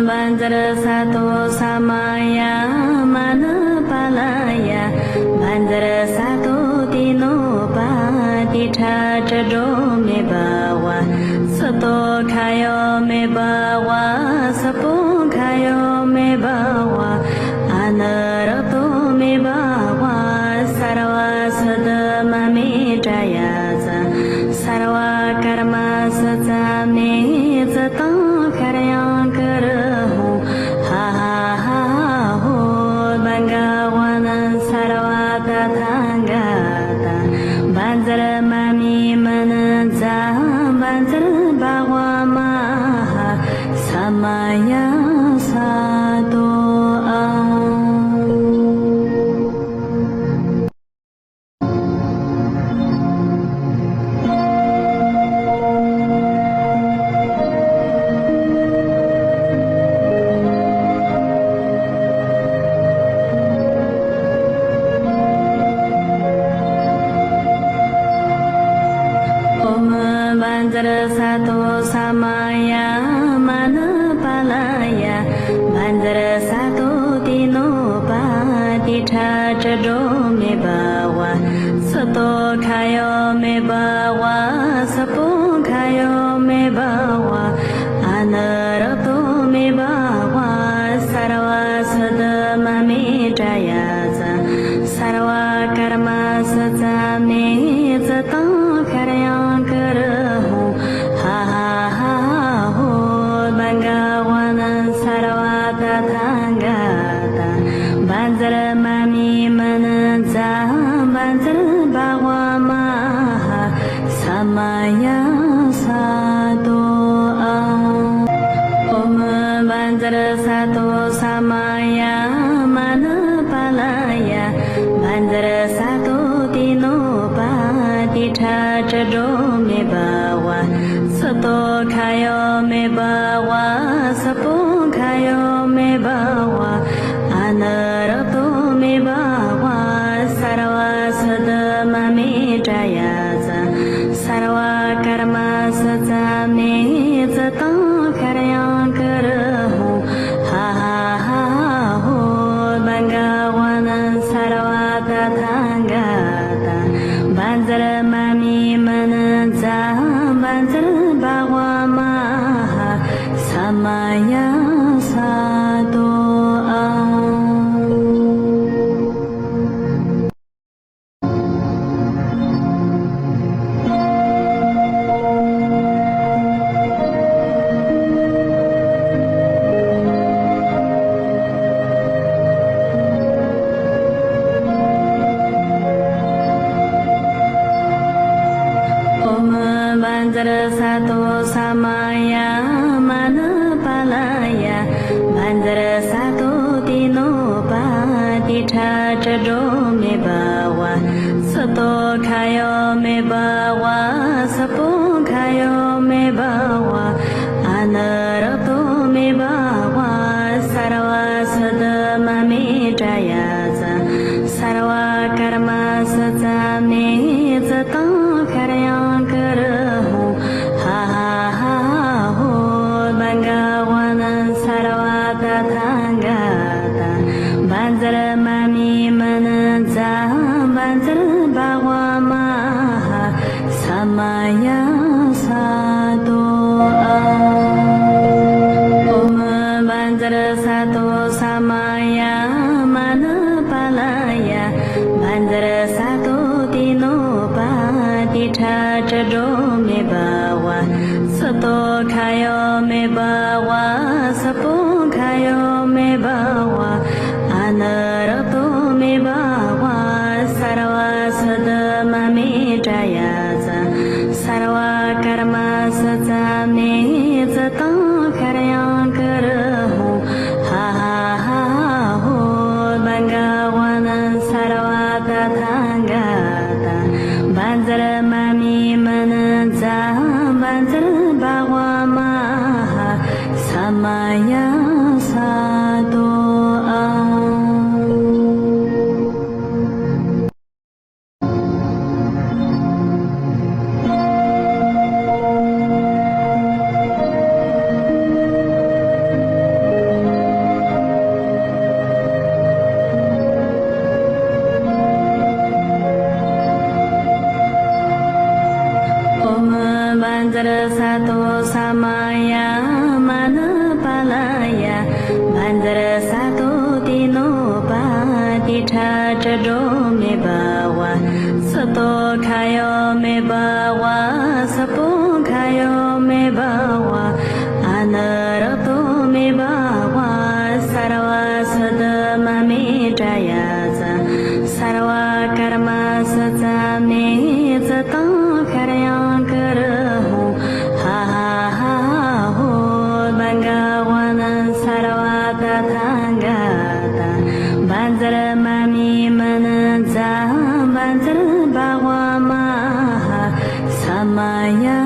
banjara satu samaya manapalaya banjara satu dino patitha jado me bawa sato khayo me bawa sapo khayo me bawa anarato me bawa sarva sadama me jayaza sarva karma saca me zata karya karahu ha ha ha ho bangavana sarva tathangata banjara mami manaja banjara bhava maha samaya sato banjara satu samaya manapalaya banjara satu dino patitha jado me bawa sato khayo me bawa sapo khayo me bawa anarato me bawa sarva sadama me jayaza sarva karma saca me zata karya karahu ha ha ha ho bangavana sarva tathangata banjara mami manaja banjara bhava maha samaya sato om banjara satu samaya manapalaya banjara satu dino patitha jado me bawa sato khayo me bawa sapo khayo me bawa anarato me bawa sarva sadama me jayaza sarva karma saca me zata karya karahu ha ha ha ho bangavana sarva tathangata banjara mami manaja banjara bhava maha samaya sato banjara satu samaya manapalaya banjara satu dino patitha jado me bawa sato khayo me bawa sapo khayo me bawa anarato me bawa sarva sadama me jayaza sarva karma saca me zata karya karahu ha ha ha ho bangavana sarva tathangata banjara mami manaja banjara bhava maha samaya sato om banjara satu samaya manapalaya banjara satu dino patitha jado me bawa sato khayo me bawa sapo khayo me bawa anarato me bawa sarva sadama me jayaza sarva karma saca me zata karya karahu ha ha ha ho bangavana sarva tathangata banjara mami manaja banjara bhava maha samaya sato ya mana palaya bandara satu tino pati chado me bawa sato kayo me bawa sapo kayo me bawa anarato me bawa sarva sadama me jayaza sarva karma saza me zata karyang karahu ha ha ha ho bangavanan sarva tathangata banzara mami mananza banzara bhagwa maha samaya